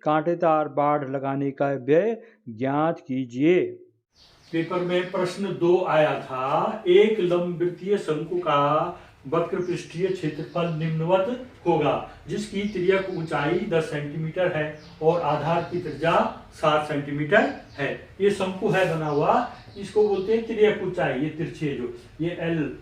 कांटेदार बाढ़ लगाने का व्यय ज्ञात कीजिए। पेपर में प्रश्न 2 आया था, एक लंबवृत्तीय शंकु का वक्र पृष्ठीय क्षेत्रफल निम्नवत होगा, जिसकी तिर्यक ऊंचाई 10 सेंटीमीटर है और आधार की त्रिज्या 7 सेंटीमीटर है। ये शंकु है बना हुआ, इसको बोलते हैं तिर्यक ऊंचाई। ये तिरछी है जो, ये एल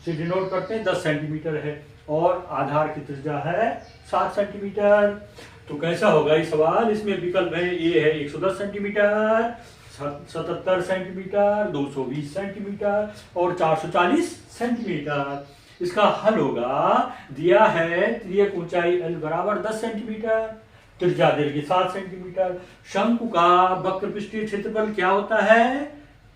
से डिनोट करते हैं, 10 सेंटीमीटर है और आधार की त्रिज्या है 7 सेंटीमीटर। तो कैसा होगा ये सवाल? इसमें विकल्प है, ए है 110 सेंटीमीटर, 77 सेंटीमीटर, 220 सेंटीमीटर और 440 सेंटीमीटर। इसका हल होगा, दिया है तिर्यक ऊंचाई L बराबर 10 सेंटीमीटर, त्रिज्या दे रखी 7 सेंटीमीटर। शंकु का वक्र पृष्ठीय क्षेत्रफल क्या होता है?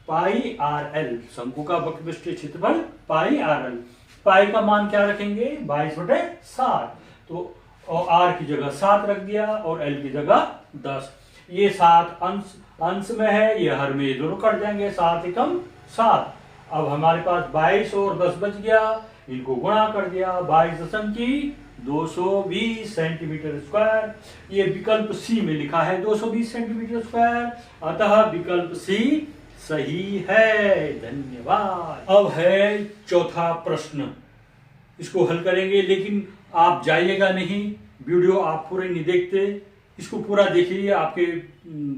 पाई आर एल। शंकु का वक्र पृष्ठीय क्षेत्रफल पाई आर एल। पाई का मान क्या रखेंगे? 22/7। तो और आर की जगह 7 रख दिया और एल की जगह 10। ये 7 अंश में है, ये हर में दोनों कट जाएंगे, 7 एकम 7। अब हमारे पास 22 और 10 बच गया, इनको गुणा कर दिया, 22.220 सेंटीमीटर स्क्वायर। ये विकल्प सी में लिखा है 220 सेंटीमीटर स्क्वायर, अतः विकल्प सी सही है। धन्यवाद। अब है चौथा प्रश्न, इसको हल करेंगे, लेकिन आप जाइएगा नहीं, वीडियो आप पूरे नहीं देखते, इसको पूरा देखिए, आपके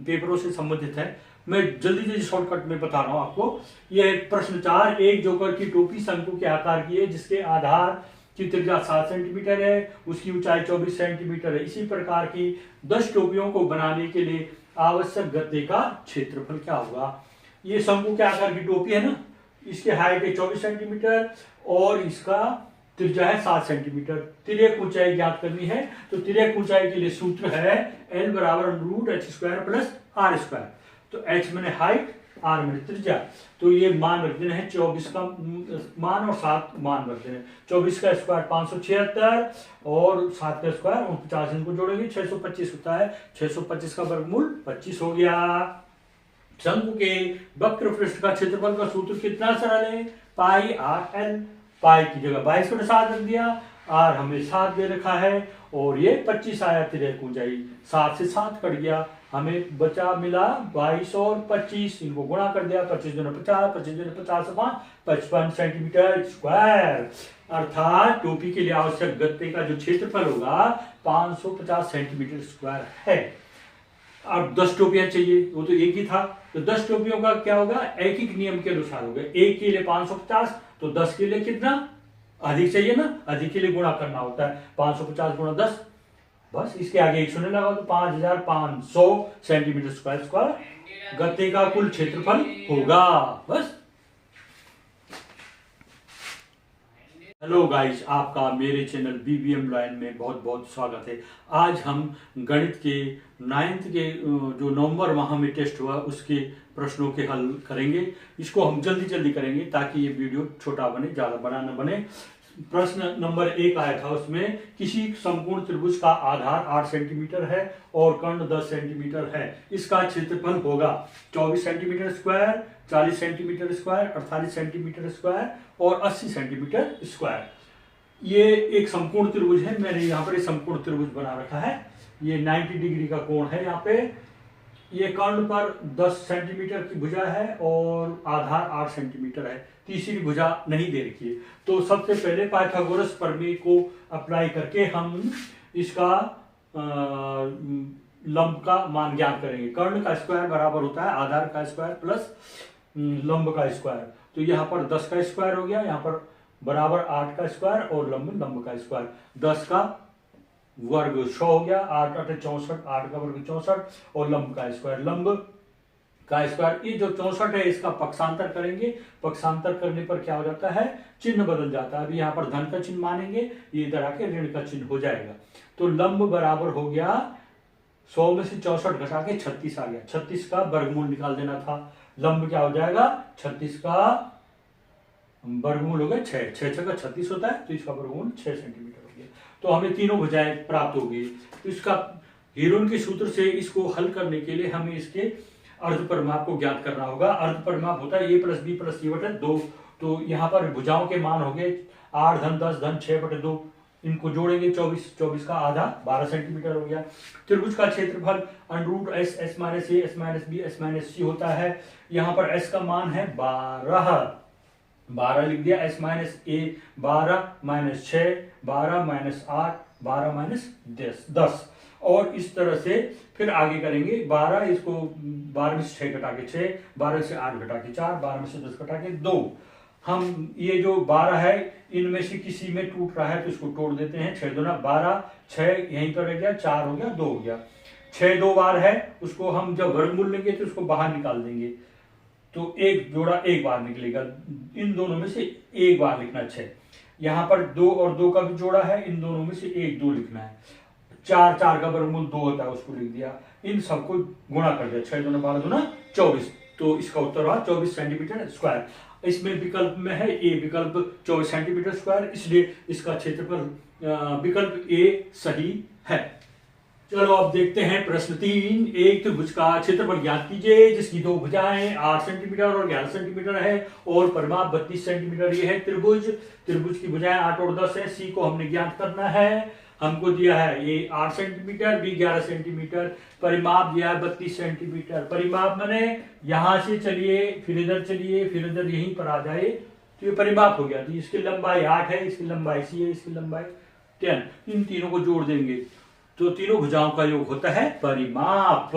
पेपरों से संबंधित है। मैं जल्दी शॉर्टकट में बता रहा हूं आपको। यह प्रश्न 4, एक जोकर की टोपी शंकु के आकार की है, जिसके आधार की त्रिज्या 7 सेंटीमीटर है, उसकी ऊंचाई 24 सेंटीमीटर है। इसी प्रकार की 10 टोपियों को बनाने के लिए आवश्यक गत्ते का क्षेत्रफल क्या होगा? ये शंकु के आकार की टोपी है ना, इसकी हाइट है 24 सेंटीमीटर और इसका त्रिज्या है 7 सेंटीमीटर। तिर्यक ऊंचाई ज्ञात करनी है, तो तिर्यक ऊंचाई के लिए सूत्र है L बराबर √h² प्लस r²। तो h मैंने हाइट, r मैंने त्रिज्या। तो ये मान रख देना है 24 का मान और 7 मान रख देना है। 24 का स्क्वायर 576 और 7 का स्क्वायर 49, इनको जोड़ेंगे 625 होता है। 625 का वर्गमूल 25 हो गया। शंकु के वक्र पृष्ठ का क्षेत्रफल का सूत्र कितना सरल है? पाई आर एल। पाई की जगह 22/7 रख दिया, आर हमें 7 दे रखा है और ये 25 आया। तिर्यक ऊंचाई 7 से 7 कट गया, हमें बचा मिला 22 और 25, इनको गुणा कर दिया, 25 दूनी 50, 25 दूनी 50, 55 सेंटीमीटर स्क्वायर। अर्थात टोपी के लिए आवश्यक गत्ते का जो क्षेत्रफल होगा 550 सेंटीमीटर स्क्वायर है। अब 10 टोपियां चाहिए, वो तो एक ही था, तो 10 टोपियों का क्या होगा? एक ही नियम के अनुसार होगा। एक के लिए 550, तो 10 के लिए कितना अधिक चाहिए ना, अधिक के लिए गुणा करना होता है। 550 गुणा 10, बस इसके आगे 1 शून्य लगा तो 5500 सेंटीमीटर स्क्वायर गत्ते का कुल क्षेत्रफल होगा। बस। हेलो गाइस, आपका मेरे चैनल BBM लाइन में बहुत बहुत स्वागत है। आज हम गणित के 9th के जो नवंबर माह में टेस्ट हुआ उसके प्रश्नों के हल करेंगे। इसको हम जल्दी करेंगे ताकि ये वीडियो छोटा बने, ज़्यादा बड़ा न बने। प्रश्न नंबर 1 आया था, उसमें किसी समकोण त्रिभुज का आधार 8 सेंटीमीटर है और कर्ण 10 सेंटीमीटर है। इसका क्षेत्रफल होगा 24 centimetre square, 40 centimetre square, 48 centimetre square और 80 सेंटीमीटर स्क्वायर। ये एक समकोण त्रिभुज है। मैंने यहाँ पर समकोण त्रिभुज बना रखा है। ये 90 डिग्री का कोण है। यहाँ पे ये कर्ण पर 10 सेंटीमीटर की भुजा है और आधार 8 सेंटीमीटर है। तीसरी भुजा नहीं दे रखी है। तो सबसे पहले पाइथागोरस प्रमेय को अप्लाई करके हम इसका लंब का मान ज्ञात करेंगे। कर्ण का स्क्वायर बराबर होता है आधार का स्क्वायर प्लस लंब का स्क्वायर। तो यहाँ पर 10 का स्क्वायर हो गया, यहाँ पर बराबर 8 का स्क्वायर और लंब का स्क्वायर। 10 का वर्ग 100 हो गया, 8 8 64, 8 का वर्ग 64 और लंब का स्क्वायर, लंब का स्क्वायर। ये जो 64 है इसका पक्षांतर करेंगे। पक्षांतर करने पर क्या हो जाता है? चिन्ह बदल जाता है। अभी यहाँ पर धन का चिन्ह मानेंगे, ये इधर आके ऋण का चिन्ह हो जाएगा। तो लंब बराबर हो गया 100 में से 64 घटा के 36 आ गया। 36 का वर्गमूल निकाल देना था। लंब क्या हो जाएगा? 36 का वर्गमूल हो गया 6, 6 का 36 होता है, तो इसका वर्गमूल 6 सेंटीमीटर हो गया। तो हमें तीनों भुजाएं प्राप्त होगी। तो इसका हीरोन के सूत्र से इसको हल करने के लिए हमें इसके अर्ध परिमाप को ज्ञात करना होगा। अर्ध परिमाप होता है a + b + c/2। तो यहाँ पर भुजाओं के मान हो गए 8 धन 10 धन 6/2, इनको जोड़ेंगे 24 का आधा 12 सेंटीमीटर हो गया। त्रिभुज का क्षेत्रफल under S S minus A S minus B S minus C होता है। यहाँ पर एस का मान है 12 लिख दिया। एस माइनस ए 12 माइनस 6 12 माइनस 8 12 माइनस 10 और इस तरह से फिर आगे करेंगे। 12 इसको 12 में से 6 घटा के 6 12 से 8 घटा के 4 12 में से 10 घटा के 2। हम ये जो 12 है इनमें से किसी में टूट रहा है तो इसको तोड़ देते हैं। 6 दूना 12 6 यहीं पर रह गया 4 हो गया 2 हो गया। 6 दो बार है उसको हम जब वर्गमूल लेंगे तो उसको बाहर निकाल देंगे तो एक जोड़ा एक बार निकलेगा। इन दोनों में से एक बार लिखना 6। यहाँ पर 2 और 2 का भी जोड़ा है, इन दोनों में से 1 2 लिखना है। 4 का वर्गमूल 2 होता है उसको लिख दिया। इन सबको गुणा कर दिया। 6 दूना 12 दूना 24 तो इसका उत्तर हुआ 24 सेंटीमीटर स्क्वायर। इसमें विकल्प में है ए विकल्प 24 सेंटीमीटर स्क्वायर, इसलिए इसका क्षेत्रफल विकल्प ए सही है। चलो अब देखते हैं प्रश्न 3। एक त्रिभुज का क्षेत्रफल ज्ञात कीजिए जिसकी दो भुजाएं 8 सेंटीमीटर और 11 सेंटीमीटर है और परिमाप 32 सेंटीमीटर। ये है त्रिभुज की भुजाएं 8 और 10 है। सी को हमने ज्ञात करना है। हमको दिया है ये 8 सेंटीमीटर बी 11 सेंटीमीटर, परिमाप दिया है 32 सेंटीमीटर। परिमाप माने यहां से चलिए फिर इधर चलिए फिर इधर यहीं पर आ जाए तो ये परिमाप हो गया। तो इसकी लंबाई 8 है, इसकी लंबाई सी है, इसकी लंबाई 10। इन तीनों को जोड़ देंगे तो तीनों भुजाओं का योग होता है परिमाप।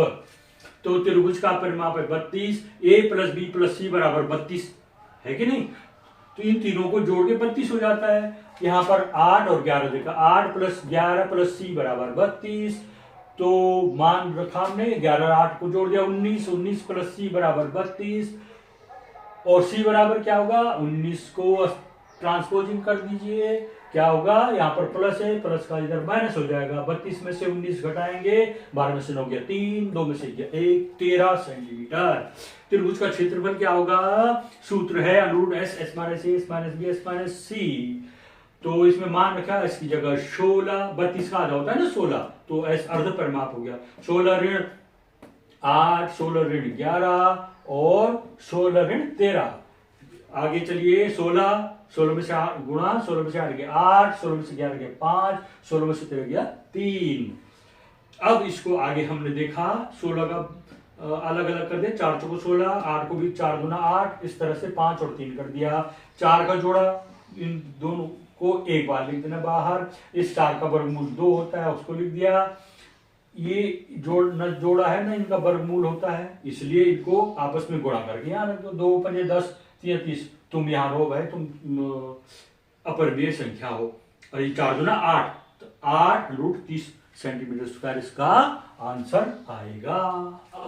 तो त्रिभुज का परिमाप है 32। ए प्लस बी प्लस सी बराबर 32 है कि नहीं। तो इन तीनों को जोड़ के 32 हो जाता है। यहाँ पर 8 और 11 देखा, 8 प्लस 11 प्लस सी बराबर 32। तो मान रखा हमने 11 8 को जोड़ दिया 19, 19 प्लस सी बराबर 32 और सी बराबर क्या होगा 19 को ट्रांसपोजिंग कर दीजिए क्या होगा यहाँ पर प्लस है, प्लस का इधर माइनस हो जाएगा। 32 में से 19 घटाएंगे 12 में से 9 गया 3, 2 में से गया 1, 13 सेंटीमीटर। त्रिभुज का क्षेत्रफल क्या होगा, सूत्र है √ S S minus A S minus B S minus C. तो इसमें मान रखा इसकी जगह 16, 32 का आधा होता है ना 16, तो एस अर्ध परिमाप हो गया। 16 ऋण 8, 16 ऋण 11 और 16 ऋण 13। आगे चलिए 16 में से 8 गुणा 16 में से 8 गया 8, 16 में से 11 गया 5, 16 में से 13 गया 3। अब इसको आगे हमने देखा 16 का अलग अलग कर दिया, 4 चौको 16, 8 को भी 4 गुना 8, इस तरह से 5 और 3 कर दिया। 4 का जोड़ा इन दोनों को एक बार लिख देना बाहर। इस 4 का वर्गमूल 2 होता है उसको लिख दिया। ये जोड़ा है ना इनका वर्गमूल होता है इसलिए इनको आपस में गुणा करके यहाँ रख दो। 2 पंजे 10 3 30, तुम यहाँ रहो भाई, तुम अपरिमेय संख्या हो। और ये 4 दूना 8, तो 8 √ 30 सेंटीमीटर स्क्वायर इसका आंसर आएगा।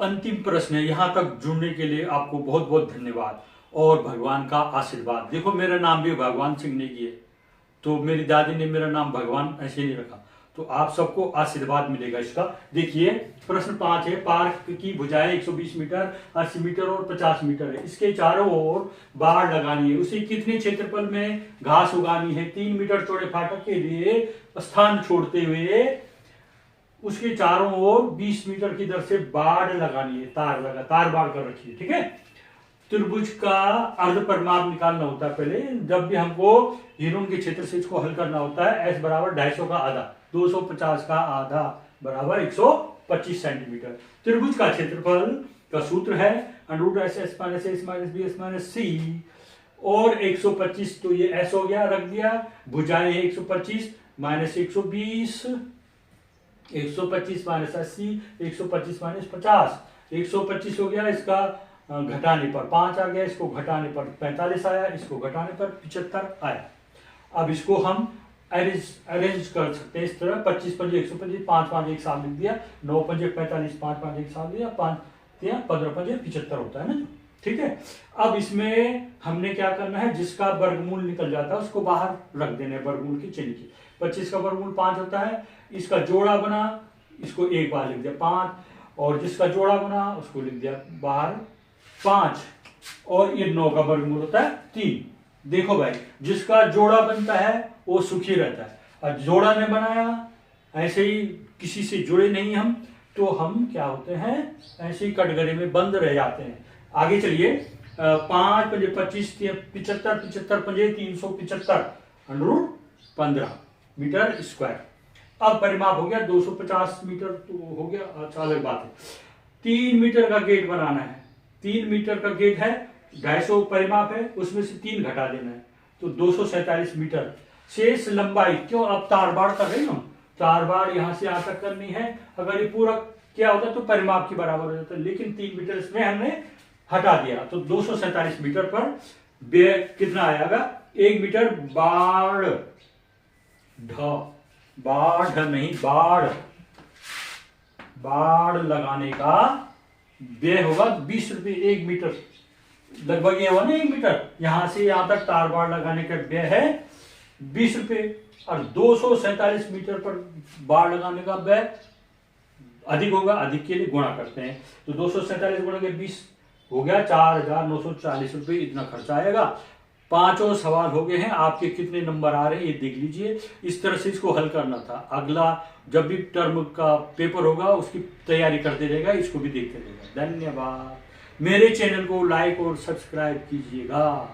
अंतिम प्रश्न है। यहाँ तक जुड़ने के लिए आपको बहुत बहुत धन्यवाद और भगवान का आशीर्वाद। देखो मेरा नाम भी भगवान सिंह ने किया, तो मेरी दादी ने मेरा नाम भगवान ऐसे नहीं रखा, तो आप सबको आशीर्वाद मिलेगा इसका। देखिए प्रश्न 5 है। पार्क की भुजाएं 120 मीटर 80 मीटर और 50 मीटर है। इसके चारों ओर बाड़ लगानी है। उसे कितने क्षेत्रफल में घास उगानी है। 3 मीटर चौड़े फाटक के लिए स्थान छोड़ते हुए उसके चारों ओर 20 मीटर की दर से बाड़ लगानी है। तार बाड़ कर रखी है, ठीक है। त्रिभुज का अर्ध परिमाप निकालना होता है। पहले जब भी हमको हिरून के क्षेत्र से इसको हल करना होता है, एस बराबर 250 का आधा 250 का आधा बराबर 125 सेंटीमीटर। त्रिभुज का क्षेत्रफल का सूत्र है √ S S minus S minus B S minus C और 125, तो ये एस हो गया रख दिया। भुजाएं 125 माइनस 120, 125 माइनस 80, 125 माइनस 50, 125 हो गया। इसका घटाने पर 5 आ गया, इसको घटाने पर 45 आया, इसको घटाने पर 75 आया। अब इसको हम अरेंज कर सकते हैं इस तरह। 25 पंजे 125, 5 5 एक साथ लिख दिया, 9 पंजे 45, 5 5 एक साथ दिया, 5 15 पंजे 75 होता है ना, ठीक है। अब इसमें हमने क्या करना है, जिसका वर्गमूल निकल जाता है उसको बाहर रख देना है वर्गमूल की चिन्ह की। 25 का वर्गमूल 5 होता है, इसका जोड़ा बना, इसको एक बार लिख दिया 5, और जिसका जोड़ा बना उसको लिख दिया बाहर 5, और ये 9 का वर्गमूल होता है 3। देखो भाई, जिसका जोड़ा बनता है वो सुखी रहता है, और जोड़ा ने बनाया ऐसे ही किसी से जुड़े नहीं हम, तो हम क्या होते हैं, ऐसे ही कटघरे में बंद रह जाते हैं। आगे चलिए, 5 पंजे 25, 75, 75 पंजे 375 √15। Metre square. अब परिमाप हो गया 250 मीटर तो हो गया, अच्छा अलग बात है। 3 मीटर का गेट बनाना है, 3 मीटर का गेट है, 250 परिमाप है, उसमें से 3 घटा देना है तो 247 मीटर। शेष लंबाई, क्यों अब तार बाड़ कर रहे हैं हम, तार बाड़ यहां से यहां तक करनी है। अगर ये पूरा क्या होता तो परिमाप के बराबर हो जाता, लेकिन 3 मीटर इसमें हमने हटा दिया तो 247 मीटर पर व्यय कितना आएगा, 1 मीटर बाढ़, बाढ़ नहीं बाढ़, बाढ़ लगाने का व्यय होगा 20 रुपये 1 मीटर, लगभग ये हुआ ना 1 मीटर, यहां से यहां तक तार बाढ़ लगाने का व्यय है 20 रुपये। और 247 मीटर पर बाढ़ लगाने का व्यय अधिक होगा, अधिक के लिए गुणा करते हैं तो 247 गुणा के 20 हो गया 4940 रुपये, इतना खर्चा आएगा। 5 और सवाल हो गए हैं, आपके कितने नंबर आ रहे हैं ये देख लीजिए। इस तरह से इसको हल करना था। अगला जब भी टर्म का पेपर होगा उसकी तैयारी करते रहेगा, इसको भी देखते रहेगा। धन्यवाद। मेरे चैनल को लाइक और सब्सक्राइब कीजिएगा।